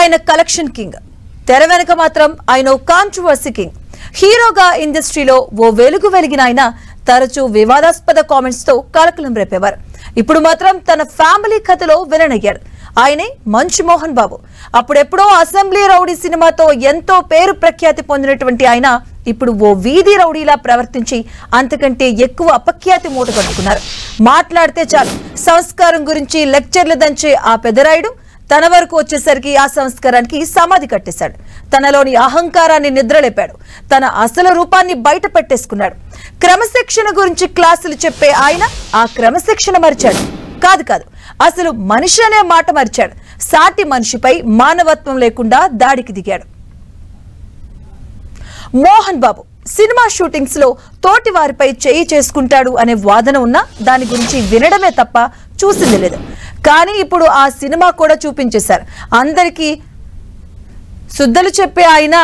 ఆయన collection king, తెర వెనుక మాత్రం ఆయన కాంట్రవర్సీ కింగ్. హీరోగా ఇండస్ట్రీలో ఓ వెలుగు వెలిగిన ఆయన తరచూ వివాదాస్పద కామెంట్స్ తో కలకలం రేపేవారు. ఇప్పుడు మాత్రం తన ఫ్యామిలీ కథలో విలన్ అయ్యాడు. ఆయనే మంచు మోహన్ బాబు. అప్పుడెప్పుడో అసెంబ్లీ రౌడీ సినిమాతో ఎంతో పేరు ప్రఖ్యాతి పొందినటువంటి ఆయన ఇప్పుడు ఓ వీధి రౌడీలా ప్రవర్తించి అంతకంటే ఎక్కువ అపఖ్యాతి మూటగట్టుకున్నారు. మాట్లాడితే చాలు సంస్కారం గురించి లెక్చర్లు దంచే ఆ పెదరాయుడు తన వరకు వచ్చేసరికి ఆ సంస్కారానికి సమాధి కట్టేశాడు. తనలోని అహంకారాన్ని నిద్రలేపాడు. తన అసలు రూపాన్ని బయట పెట్టేసుకున్నాడు. క్రమశిక్షణ గురించి క్లాసులు చెప్పే ఆయన ఆ క్రమశిక్షణ మరిచాడు. కాదు అసలు మనిషి అనే మాట మరిచాడు. సాటి మనిషిపై మానవత్వం లేకుండా దాడికి దిగాడు. మోహన్ బాబు సినిమా షూటింగ్స్ లో తోటి వారిపై చేయి చేసుకుంటాడు అనే వాదన ఉన్నా దాని గురించి వినడమే తప్ప చూసింది లేదు. కానీ ఇప్పుడు ఆ సినిమా కూడా చూపించేశారు. అందరికీ శుద్ధలు చెప్పే ఆయన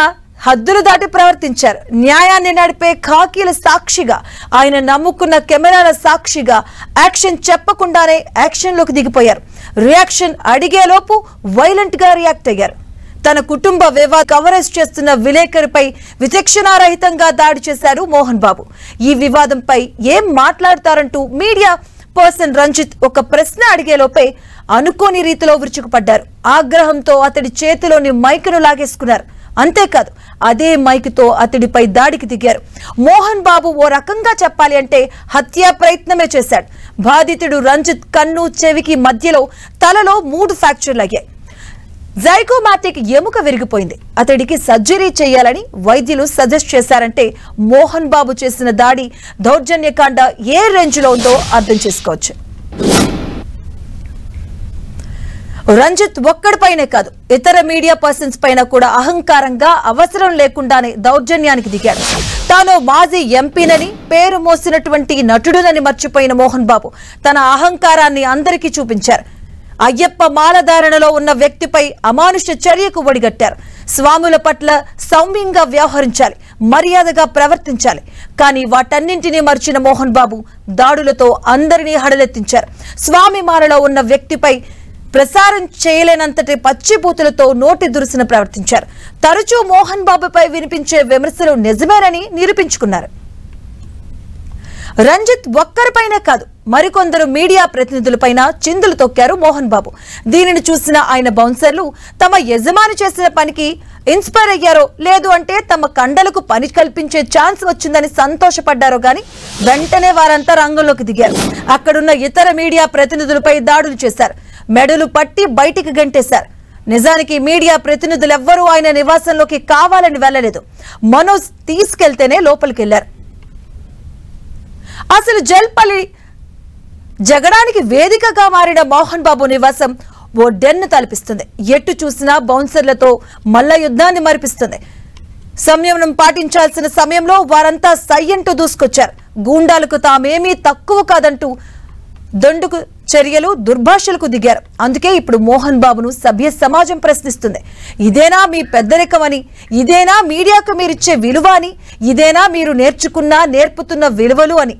హద్దులు దాటి ప్రవర్తించారు. న్యాయాన్ని నడిపే ఖాకీల సాక్షిగా, ఆయన నమ్ముకున్న కెమెరాల సాక్షిగా యాక్షన్ చెప్పకుండానే యాక్షన్లోకి దిగిపోయారు. రియాక్షన్ అడిగేలోపు వైలెంట్ గా రియాక్ట్ అయ్యారు. తన కుటుంబ వివాదం కవరేజ్ చేస్తున్న విలేకరిపై విచక్షణారహితంగా దాడి చేశారు మోహన్ బాబు. ఈ వివాదంపై ఏం మాట్లాడతారంటూ మీడియా పర్సన్ రంజిత్ ఒక ప్రశ్న అడిగేలోపే అనుకోని రీతిలో విరుచుకుపడ్డారు. ఆగ్రహంతో అతడి చేతిలోని మైకును లాగేసుకున్నారు. అంతేకాదు అదే మైకుతో అతడిపై దాడికి దిగారు. మోహన్ బాబు ఓ రకంగా చెప్పాలి అంటే హత్యా ప్రయత్నమే చేశాడు. బాధితుడు రంజిత్ కన్ను చెవికి మధ్యలో తలలో 3 ఫ్రాక్చర్లు అయ్యాయి. జైగోమాటిక్ ఎముక విరిగిపోయింది. అతడికి సర్జరీ చేయాలని వైద్యులు సజెస్ట్ చేశారంటే మోహన్ బాబు చేసిన దాడి దౌర్జన్యకాండ ఏ రేంజ్ లో ఉందో అర్థం చేసుకోవచ్చు. రంజిత్ ఒక్కడిపైనే కాదు ఇతర మీడియా పర్సన్స్ పైన కూడా అహంకారంగా అవసరం లేకుండానే దౌర్జన్యానికి దిగాడు. తాను మాజీ ఎంపీనని పేరు మోసినటువంటి నటుడునని మర్చిపోయిన మోహన్ బాబు తన అహంకారాన్ని అందరికీ చూపించారు. అయ్యప్ప మాలధారణలో ఉన్న వ్యక్తిపై అమానుష చర్యకు ఒడిగట్టారు. స్వాముల పట్ల సౌమ్యంగా వ్యవహరించాలి, మర్యాదగా ప్రవర్తించాలి. కానీ వాటన్నింటినీ మర్చిన మోహన్ బాబు దాడులతో అందరినీ హడలెత్తించారు. స్వామి మాలలో ఉన్న వ్యక్తిపై ప్రసారం చేయలేనంతటి పచ్చిబూతులతో నోటి దురుసున ప్రవర్తించారు. తరచూ మోహన్ బాబుపై వినిపించే విమర్శలు నిజమేనని నిరూపించుకున్నారు. రంజిత్ ఒక్కరిపైనే కాదు మరికొందరు మీడియా ప్రతినిధులపైన చిందులు తొక్కారు మోహన్ బాబు. దీనిని చూసిన ఆయన బౌన్సర్లు తమ యజమాని చేసిన పనికి ఇన్స్పైర్ అయ్యారో లేదు అంటే తమ కండలకు పని కల్పించే ఛాన్స్ వచ్చిందని సంతోషపడ్డారో గాని వెంటనే వారంతా రంగంలోకి దిగారు. అక్కడున్న ఇతర మీడియా ప్రతినిధులపై దాడులు చేశారు. మెడలు పట్టి బయటికి గంటేశారు. నిజానికి మీడియా ప్రతినిధులెవ్వరూ ఆయన నివాసంలోకి కావాలని వెళ్లలేదు. మనోజ్ తీసుకెళ్తేనే లోపలికి వెళ్లారు. అసలు జల్పల్లి జగడానికి వేదికగా మారిన మోహన్ బాబు నివాసం ఓ డెన్ను తలపిస్తుంది. ఎటు చూసినా బౌన్సర్లతో మల్ల యుద్ధాన్ని మరిపిస్తుంది. సంయమనం పాటించాల్సిన సమయంలో వారంతా సయ్యంటూ దూసుకొచ్చారు. గూండాలకు తామేమీ తక్కువ కాదంటూ దండుకు చర్యలు దుర్భాషలకు దిగారు. అందుకే ఇప్పుడు మోహన్ బాబును సభ్య సమాజం ప్రశ్నిస్తుంది. ఇదేనా మీ పెద్దరికమని, ఇదేనా మీడియాకు మీరిచ్చే విలువ అని, ఇదేనా మీరు నేర్చుకున్న నేర్పుతున్న విలువలు అని.